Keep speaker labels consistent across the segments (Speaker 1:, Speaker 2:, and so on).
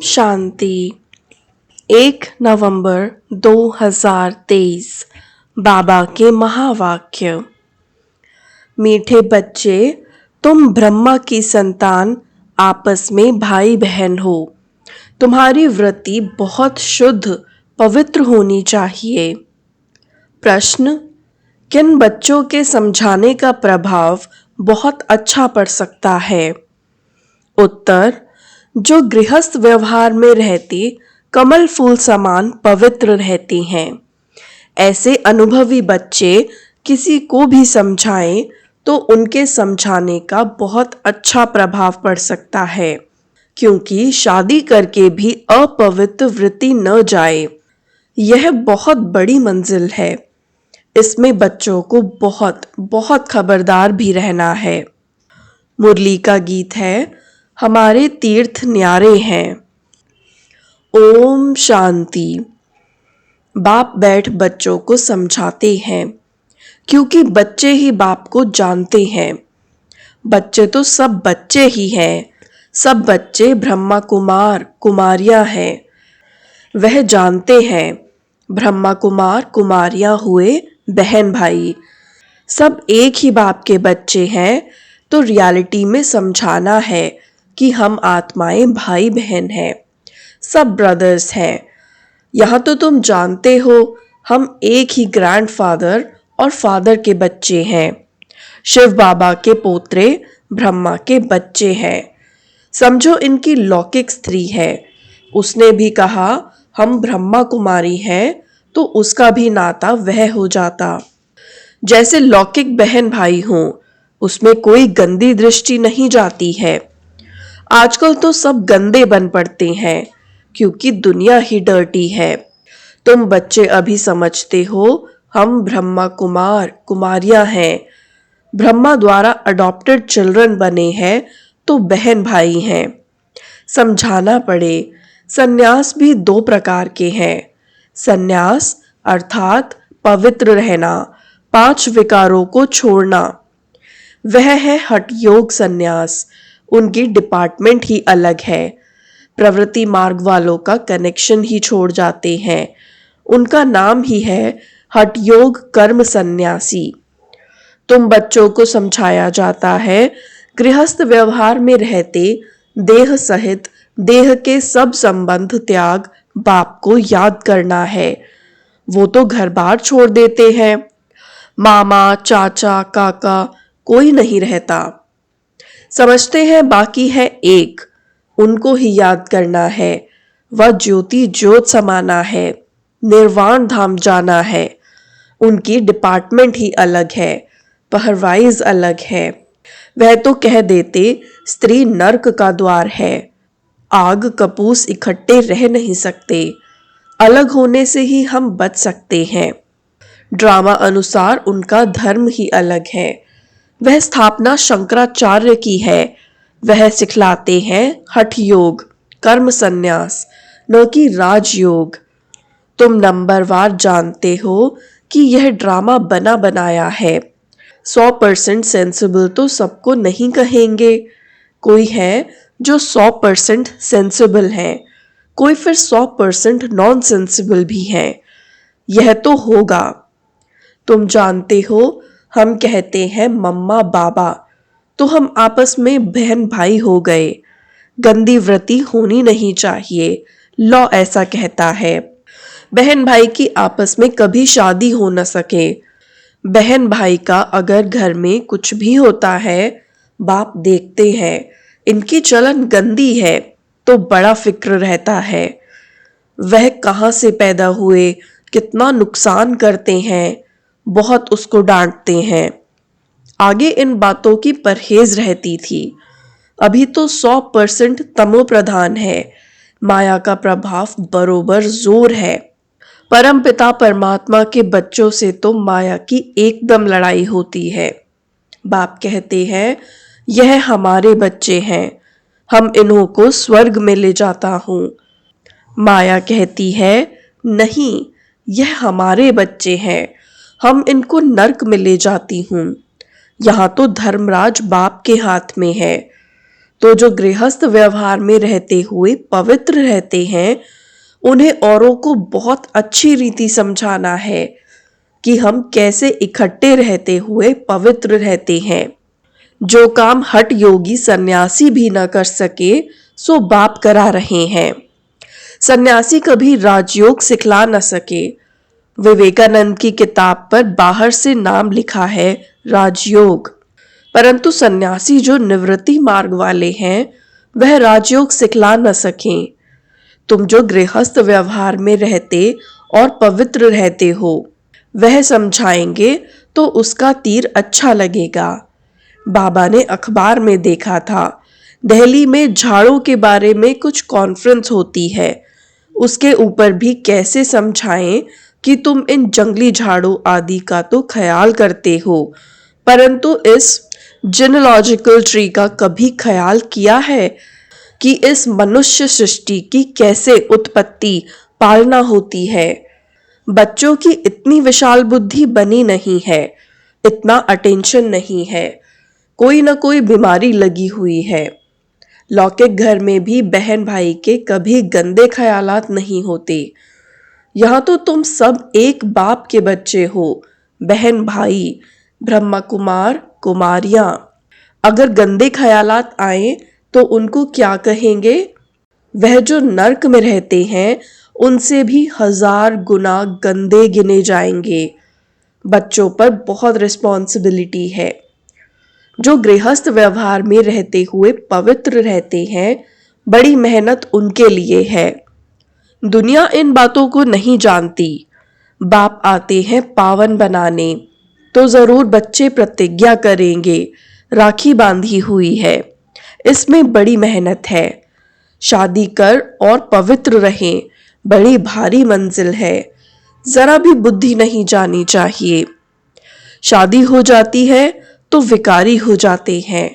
Speaker 1: शांति। 1 नवंबर 2023 बाबा के महावाक्य। मीठे बच्चे, तुम ब्रह्मा की संतान आपस में भाई बहन हो। तुम्हारी वृत्ति बहुत शुद्ध पवित्र होनी चाहिए। प्रश्न: किन बच्चों के समझाने का प्रभाव बहुत अच्छा पड़ सकता है? उत्तर: जो गृहस्थ व्यवहार में रहते कमल फूल समान पवित्र रहते हैं। ऐसे अनुभवी बच्चे किसी को भी समझाएं तो उनके समझाने का बहुत अच्छा प्रभाव पड़ सकता है, क्योंकि शादी करके भी अपवित्र वृत्ति न जाए। यह बहुत बड़ी मंजिल है। इसमें बच्चों को बहुत बहुत खबरदार भी रहना है। मुरली का गीत है, हमारे तीर्थ न्यारे हैं। ओम शांति। बाप बैठ बच्चों को समझाते हैं, क्योंकि बच्चे ही बाप को जानते हैं। बच्चे तो सब बच्चे ही हैं। सब बच्चे ब्रह्मा कुमार कुमारियां हैं। वह जानते हैं ब्रह्मा कुमार कुमारियां हुए बहन भाई। सब एक ही बाप के बच्चे हैं। तो रियलिटी में समझाना है कि हम आत्माएं भाई बहन हैं, सब ब्रदर्स हैं। यहाँ तो तुम जानते हो हम एक ही ग्रैंडफादर और फादर के बच्चे हैं। शिव बाबा के पोत्रे ब्रह्मा के बच्चे हैं। समझो इनकी लौकिक स्त्री है। उसने भी कहा हम ब्रह्मा कुमारी हैं, तो उसका भी नाता वह हो जाता। जैसे लौकिक बहन भाई हों, उसमें कोई गंदी दृष्टि नहीं जाती है। आजकल तो सब गंदे बन पड़ते हैं, क्योंकि दुनिया ही डर्टी है। तुम बच्चे अभी समझते हो हम ब्रह्मा कुमार कुमारियां हैं। ब्रह्मा द्वारा अडॉप्टेड चिल्ड्रन बने हैं, तो बहन भाई हैं। समझाना पड़े, सन्यास भी 2 प्रकार के हैं। सन्यास अर्थात पवित्र रहना, 5 विकारों को छोड़ना। वह है हठ योग सन्यास। उनकी डिपार्टमेंट ही अलग है। प्रवृत्ति मार्ग वालों का कनेक्शन ही छोड़ जाते हैं। उनका नाम ही है हठ योग कर्म सन्यासी। तुम बच्चों को समझाया जाता है गृहस्थ व्यवहार में रहते देह सहित देह के सब संबंध त्याग बाप को याद करना है। वो तो घर बार छोड़ देते हैं। मामा चाचा काका कोई नहीं रहता। समझते हैं बाकी है एक, उनको ही याद करना है। वह ज्योति ज्योत समाना है, निर्वाण धाम जाना है। उनकी डिपार्टमेंट ही अलग है, पहरवाइज अलग है। वह तो कह देते स्त्री नर्क का द्वार है। आग कपूस इकट्ठे रह नहीं सकते। अलग होने से ही हम बच सकते हैं। ड्रामा अनुसार उनका धर्म ही अलग है। वह स्थापना शंकराचार्य की है। वह सिखलाते हैं हठ योग कर्म संन्यास, न कि राजयोग। तुम नंबरवार जानते हो कि यह ड्रामा बना बनाया है। 100% सेंसिबल तो सबको नहीं कहेंगे। कोई है जो 100% सेंसिबल है, कोई फिर 100% नॉन सेंसिबल भी है। यह तो होगा। तुम जानते हो हम कहते हैं मम्मा बाबा, तो हम आपस में बहन भाई हो गए। गंदी वृत्ति होनी नहीं चाहिए, लॉ ऐसा कहता है। बहन भाई की आपस में कभी शादी हो न सके। बहन भाई का अगर घर में कुछ भी होता है, बाप देखते हैं इनकी चलन गंदी है, तो बड़ा फिक्र रहता है। वह कहाँ से पैदा हुए, कितना नुकसान करते हैं, बहुत उसको डांटते हैं। आगे इन बातों की परहेज रहती थी। अभी तो 100% तमो प्रधान है। माया का प्रभाव बरोबर जोर है। परमपिता परमात्मा के बच्चों से तो माया की एकदम लड़ाई होती है। बाप कहते हैं यह हमारे बच्चे हैं, हम इन्हों को स्वर्ग में ले जाता हूँ। माया कहती है नहीं, यह हमारे बच्चे हैं, हम इनको नर्क में ले जाती हूँ। यहाँ तो धर्मराज बाप के हाथ में है। तो जो गृहस्थ व्यवहार में रहते हुए पवित्र रहते हैं, उन्हें औरों को बहुत अच्छी रीति समझाना है कि हम कैसे इकट्ठे रहते हुए पवित्र रहते हैं। जो काम हठ योगी सन्यासी भी न कर सके, सो बाप करा रहे हैं। सन्यासी कभी राजयोग सिखला न सके। विवेकानंद की किताब पर बाहर से नाम लिखा है राजयोग, परंतु सन्यासी जो निवृत्ति मार्ग वाले हैं, वह राजयोग सिखला न सकें। तुम जो गृहस्थ व्यवहार में रहते और पवित्र रहते हो, वह समझाएंगे तो उसका तीर अच्छा लगेगा। बाबा ने अखबार में देखा था, दिल्ली में झाड़ों के बारे में कुछ कॉन्फ्रेंस होती है। उसके ऊपर भी कैसे समझाएं कि तुम इन जंगली झाड़ों आदि का तो ख्याल करते हो, परंतु इस जिनोलॉजिकल ट्री का कभी ख्याल किया है कि इस मनुष्य सृष्टि की कैसे उत्पत्ति पालना होती है। बच्चों की इतनी विशाल बुद्धि बनी नहीं है, इतना अटेंशन नहीं है, कोई न कोई बीमारी लगी हुई है। लौकिक घर में भी बहन भाई के कभी गंदे ख्यालात नहीं होते। यहाँ तो तुम सब एक बाप के बच्चे हो, बहन भाई, ब्रह्मा कुमार कुमारियां। अगर गंदे ख्यालात आए तो उनको क्या कहेंगे? वह जो नर्क में रहते हैं, उनसे भी 1000 गुना गंदे गिने जाएंगे। बच्चों पर बहुत रिस्पॉन्सिबिलिटी है। जो गृहस्थ व्यवहार में रहते हुए पवित्र रहते हैं, बड़ी मेहनत उनके लिए है। दुनिया इन बातों को नहीं जानती। बाप आते हैं पावन बनाने, तो जरूर बच्चे प्रतिज्ञा करेंगे, राखी बांधी हुई है, इसमें बड़ी मेहनत है। शादी कर और पवित्र रहें, बड़ी भारी मंजिल है, जरा भी बुद्धि नहीं जानी चाहिए। शादी हो जाती है तो विकारी हो जाते हैं।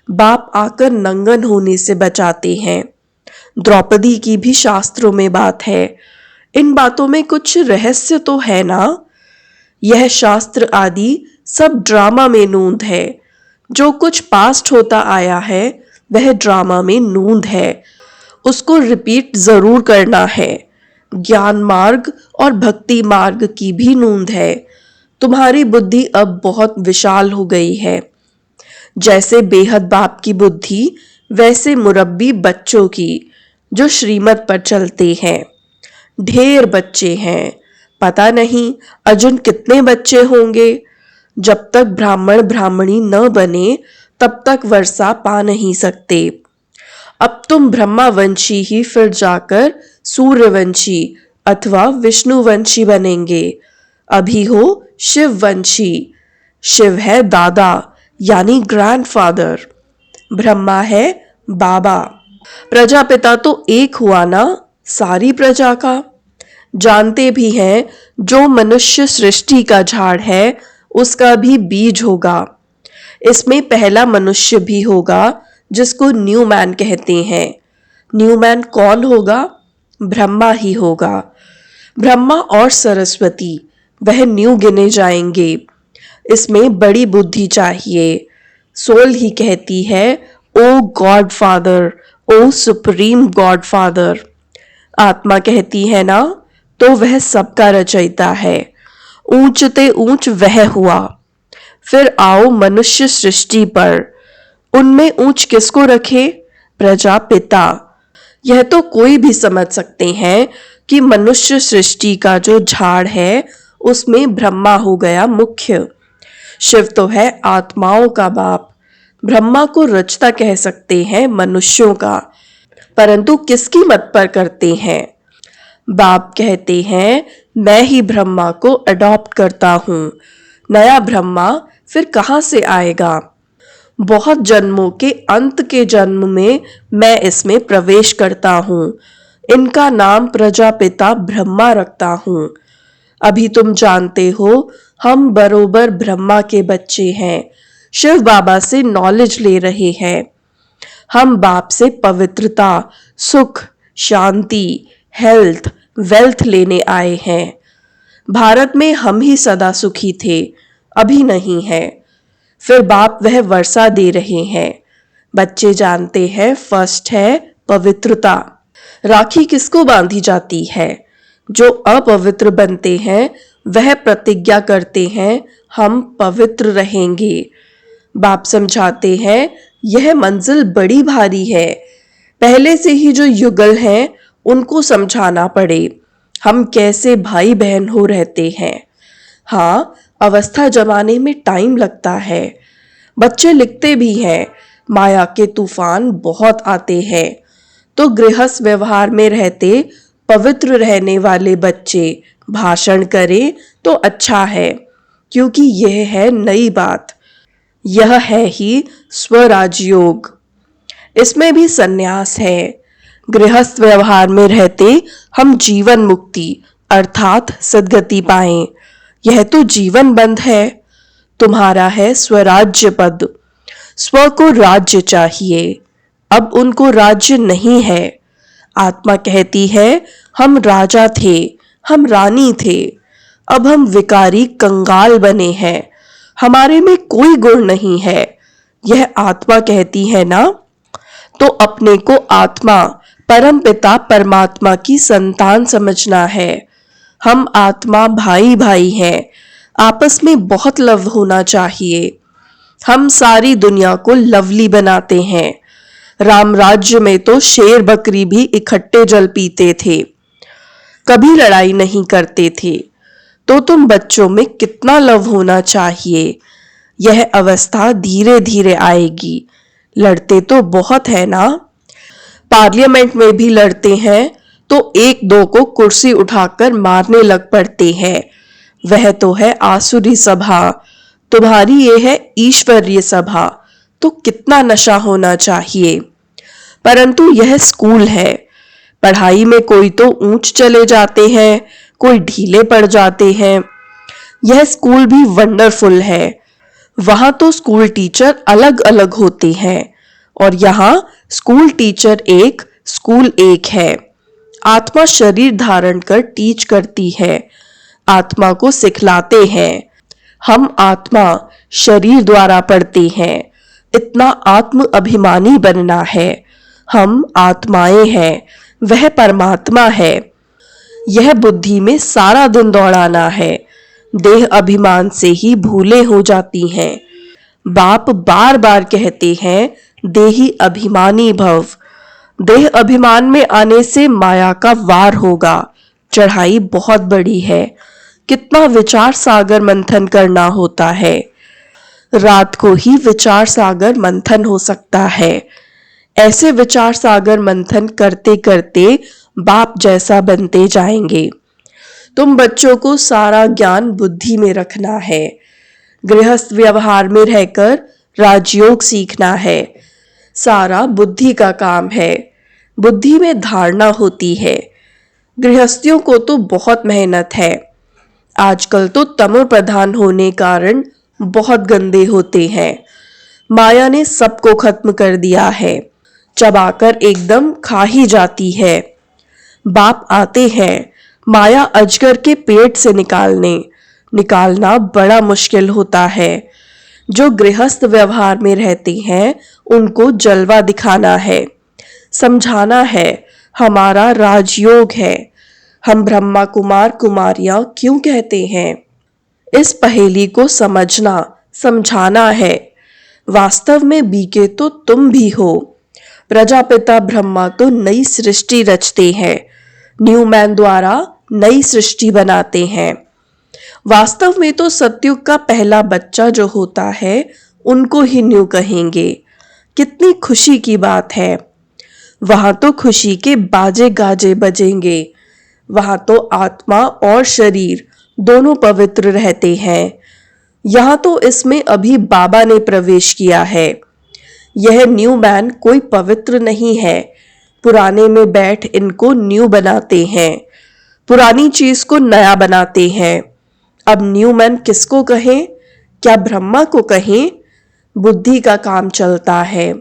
Speaker 1: बाप आकर नंगन होने से बचाते हैं। द्रौपदी की भी शास्त्रों में बात है। इन बातों में कुछ रहस्य तो है ना? यह शास्त्र आदि सब ड्रामा में नूंद है। जो कुछ पास्ट होता आया है, वह ड्रामा में नूंद है। उसको रिपीट जरूर करना है। ज्ञान मार्ग और भक्ति मार्ग की भी नूंद है। तुम्हारी बुद्धि अब बहुत विशाल हो गई है। जैसे बेहद बाप की बुद्धि, वैसे मुरब्बी बच्चों की, जो श्रीमत पर चलते हैं। ढेर बच्चे हैं, पता नहीं अजुन कितने बच्चे होंगे। जब तक ब्राह्मण ब्राह्मणी न बने, तब तक वर्षा पा नहीं सकते। अब तुम ब्रह्मावंशी ही फिर जाकर सूर्यवंशी अथवा विष्णुवंशी बनेंगे। अभी हो शिववंशी। शिव है दादा यानी ग्रैंडफादर, ब्रह्मा है बाबा। प्रजापिता तो एक हुआ ना सारी प्रजा का। जानते भी हैं जो मनुष्य सृष्टि का झाड़ है, उसका भी बीज होगा। इसमें पहला मनुष्य भी होगा, जिसको न्यू मैन कहते हैं। न्यू मैन कौन होगा? ब्रह्मा ही होगा। ब्रह्मा और सरस्वती, वह न्यू गिने जाएंगे। इसमें बड़ी बुद्धि चाहिए। सोल ही कहती है, ओ गॉड फादर, ओ सुप्रीम गॉड फादर। आत्मा कहती है ना, तो वह सबका रचयिता है। ऊंचते ऊंच वह हुआ। फिर आओ मनुष्य सृष्टि पर। उनमें ऊंच किसको रखे? प्रजापिता। यह तो कोई भी समझ सकते हैं कि मनुष्य सृष्टि का जो झाड़ है, उसमें ब्रह्मा हो गया मुख्य। शिव तो है आत्माओं का बाप। ब्रह्मा को रचता कह सकते हैं मनुष्यों का, परंतु किसकी मत पर करते हैं? बाप कहते हैं, मैं ही ब्रह्मा को अडॉप्ट करता हूँ। नया ब्रह्मा फिर कहाँ से आएगा? बहुत जन्मों के अंत के जन्म में मैं इसमें प्रवेश करता हूँ। इनका नाम प्रजापिता ब्रह्मा रखता हूँ। अभी तुम जानते हो, हम बरोबर ब्रह्मा के बच्चे हैं। शिव बाबा से नॉलेज ले रहे हैं। हम बाप से पवित्रता, सुख, शांति, हेल्थ, वेल्थ लेने आए हैं। भारत में हम ही सदा सुखी थे, अभी नहीं है। फिर बाप वह वर्षा दे रहे हैं। बच्चे जानते हैं फर्स्ट है पवित्रता। राखी किसको बांधी जाती है? जो अपवित्र बनते हैं वह प्रतिज्ञा करते हैं हम पवित्र रहेंगे। बाप समझाते हैं यह मंजिल बड़ी भारी है, पहले से ही जो युगल हैं उनको समझाना पड़े हम कैसे भाई बहन हो रहते हैं। हाँ, अवस्था जमाने में टाइम लगता है। बच्चे लिखते भी हैं माया के तूफान बहुत आते हैं, तो गृहस्थ व्यवहार में रहते पवित्र रहने वाले बच्चे भाषण करें तो अच्छा है, क्योंकि यह है नई बात। यह है ही स्वराज योग। इसमें भी संन्यास है। गृहस्थ व्यवहार में रहते हम जीवन मुक्ति अर्थात सद्गति पाएं। यह तो जीवन बंद है। तुम्हारा है स्वराज्य पद। स्व को राज्य चाहिए, अब उनको राज्य नहीं है। आत्मा कहती है हम राजा थे, हम रानी थे, अब हम विकारी कंगाल बने हैं, हमारे में कोई गुण नहीं है। यह आत्मा कहती है ना। तो अपने को आत्मा परम पिता परमात्मा की संतान समझना है। हम आत्मा भाई भाई हैं, आपस में बहुत लव होना चाहिए। हम सारी दुनिया को लवली बनाते हैं। राम राज्य में तो शेर बकरी भी इकट्ठे जल पीते थे, कभी लड़ाई नहीं करते थे। तो तुम बच्चों में कितना लव होना चाहिए। यह अवस्था धीरे धीरे आएगी। लड़ते तो बहुत है ना। पार्लियामेंट में भी लड़ते हैं तो एक दो को कुर्सी उठाकर मारने लग पड़ते हैं। वह तो है आसुरी सभा, तुम्हारी ये है ईश्वरीय सभा। तो कितना नशा होना चाहिए। परंतु यह स्कूल है। पढ़ाई में कोई तो ऊंच चले जाते हैं, कोई ढीले पड़ जाते हैं। यह स्कूल भी वंडरफुल है। वहां तो स्कूल टीचर अलग अलग होते हैं और यहाँ स्कूल टीचर एक, स्कूल एक है। आत्मा शरीर धारण कर टीच करती है, आत्मा को सिखलाते हैं। हम आत्मा शरीर द्वारा पढ़ते हैं। इतना आत्म अभिमानी बनना है। हम आत्माएं हैं, वह परमात्मा है। यह बुद्धि में सारा दिन दौड़ाना है। देह अभिमान से ही भूले हो जाती हैं। बाप बार बार कहते हैं देही अभिमानी भव। देह अभिमान में आने से माया का वार होगा। चढ़ाई बहुत बड़ी है। कितना विचार सागर मंथन करना होता है। रात को ही विचार सागर मंथन हो सकता है। ऐसे विचार सागर मंथन करते करते बाप जैसा बनते जाएंगे। तुम बच्चों को सारा ज्ञान बुद्धि में रखना है। गृहस्थ व्यवहार में रहकर राजयोग सीखना है। सारा बुद्धि का काम है। बुद्धि में धारणा होती है। गृहस्थियों को तो बहुत मेहनत है। आजकल तो तमो प्रधान होने कारण बहुत गंदे होते हैं। माया ने सबको खत्म कर दिया है, चबाकर एकदम खा ही जाती है। बाप आते हैं माया अजगर के पेट से निकालना बड़ा मुश्किल होता है। जो गृहस्थ व्यवहार में रहते हैं उनको जलवा दिखाना है, समझाना है हमारा राजयोग है। हम ब्रह्मा कुमार कुमारियां क्यों कहते हैं, इस पहेली को समझना समझाना है। वास्तव में बीके तो तुम भी हो। प्रजापिता ब्रह्मा तो नई सृष्टि रचते हैं, न्यू मैन द्वारा नई सृष्टि बनाते हैं। वास्तव में तो सतयुग का पहला बच्चा जो होता है उनको ही न्यू कहेंगे। कितनी खुशी की बात है। वहां तो खुशी के बाजे गाजे बजेंगे। वहां तो आत्मा और शरीर दोनों पवित्र रहते हैं। यहाँ तो इसमें अभी बाबा ने प्रवेश किया है। यह न्यू मैन कोई पवित्र नहीं है। पुराने में बैठ इनको न्यू बनाते हैं, पुरानी चीज को नया बनाते हैं। अब न्यू मैन किसको कहें, क्या ब्रह्मा को कहें? बुद्धि का काम चलता है।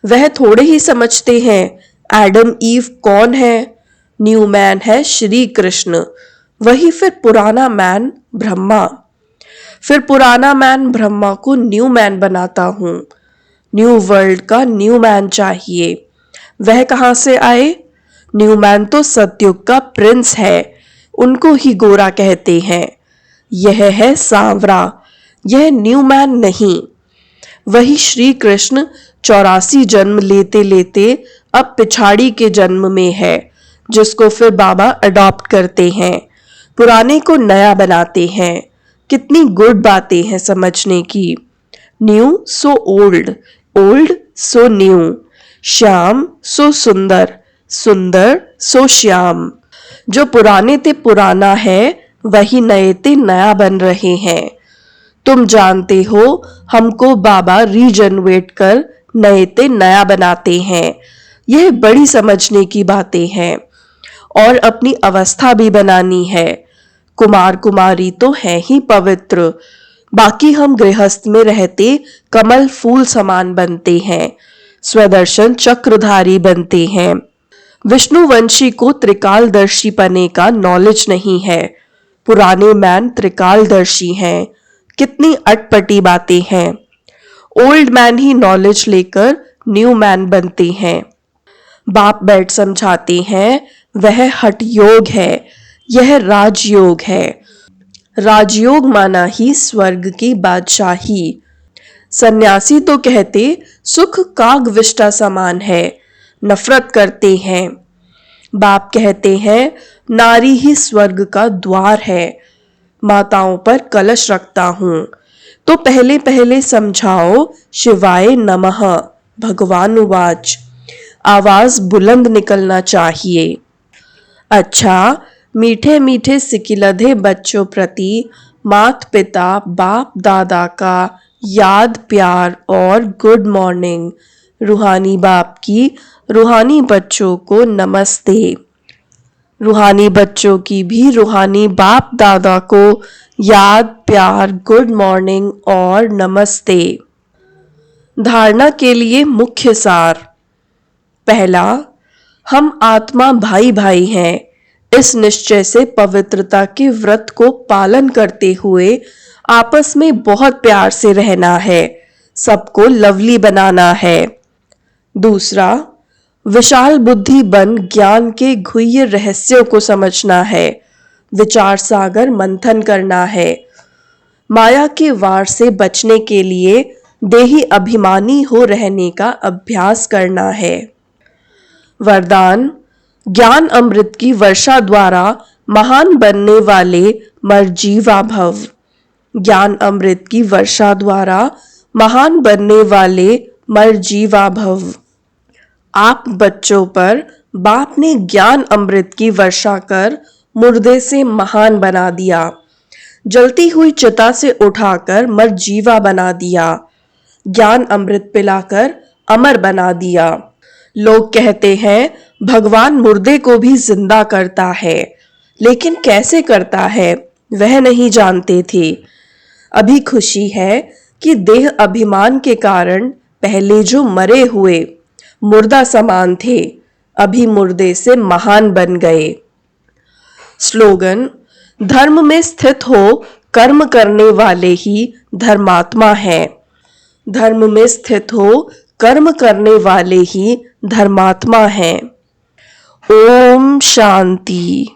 Speaker 1: वह थोड़े ही समझते हैं एडम ईव कौन है। न्यू मैन है श्री कृष्ण, वही फिर पुराना मैन ब्रह्मा। फिर पुराना मैन ब्रह्मा को न्यू मैन बनाता हूं। न्यू वर्ल्ड का न्यू मैन चाहिए। वह कहाँ से आए? न्यू मैन तो सतयुग का प्रिंस है, उनको ही गोरा कहते हैं। यह है सांवरा, यह न्यू मैन नहीं। वही श्री कृष्ण 84 जन्म लेते लेते अब पिछाड़ी के जन्म में है, जिसको फिर बाबा अडॉप्ट करते हैं, पुराने को नया बनाते हैं। कितनी गुड बातें हैं समझने की। New so old, old so new, Shyam so सुंदर, सुंदर सो श्याम। जो पुराने ते पुराना है, वही नए ते नया बन रहे हैं। तुम जानते हो, हमको बाबा रीजनरेट कर नए ते नया बनाते हैं। यह बड़ी समझने की बातें हैं। और अपनी अवस्था भी बनानी है। कुमार कुमारी तो है ही पवित्र, बाकी हम गृहस्थ में रहते कमल फूल समान बनते हैं, स्वदर्शन चक्रधारी बनते हैं। विष्णुवंशी को त्रिकालदर्शी पने का नॉलेज नहीं है, पुराने मैन त्रिकालदर्शी हैं। कितनी अटपटी बातें हैं। ओल्ड मैन ही नॉलेज लेकर न्यू मैन बनते हैं। बाप बैठ समझाते हैं, वह हठ योग है, यह राजयोग है। राजयोग माना ही स्वर्ग की बादशाही। सन्यासी तो कहते सुख काग विष्टा समान है, नफरत करते हैं। बाप कहते हैं नारी ही स्वर्ग का द्वार है। माताओं पर कलश रखता हूं, तो पहले पहले समझाओ शिवाय नमः। भगवान उवाच, आवाज बुलंद निकलना चाहिए। अच्छा, मीठे मीठे सिकिलधे बच्चों प्रति मात पिता बाप दादा का याद प्यार और गुड मॉर्निंग। रूहानी बाप की रूहानी बच्चों को नमस्ते। रूहानी बच्चों की भी रूहानी बाप दादा को याद प्यार गुड मॉर्निंग और नमस्ते। धारणा के लिए मुख्य सार। पहला, हम आत्मा भाई भाई हैं। इस निश्चय से पवित्रता के व्रत को पालन करते हुए आपस में बहुत प्यार से रहना है, सबको लवली बनाना है। दूसरा, विशाल बुद्धि बन ज्ञान के गुह्य रहस्यों को समझना है, विचार सागर मंथन करना है। माया के वार से बचने के लिए देही अभिमानी हो रहने का अभ्यास करना है। वरदान, ज्ञान अमृत की वर्षा द्वारा महान बनने वाले मरजीवा भव। ज्ञान अमृत की वर्षा द्वारा महान बनने वाले मरजीवा भव। आप बच्चों पर बाप ने ज्ञान अमृत की वर्षा कर मुर्दे से महान बना दिया, जलती हुई चिता से उठाकर मरजीवा बना दिया, ज्ञान अमृत पिलाकर अमर बना दिया। लोग कहते हैं भगवान मुर्दे को भी जिंदा करता है, लेकिन कैसे करता है वह नहीं जानते थे। अभी खुशी है कि देह अभिमान के कारण पहले जो मरे हुए मुर्दा समान थे, अभी मुर्दे से महान बन गए। स्लोगन, धर्म में स्थित हो कर्म करने वाले ही धर्मात्मा हैं। धर्म में स्थित हो कर्म करने वाले ही धर्मात्मा हैं। ओम शांति।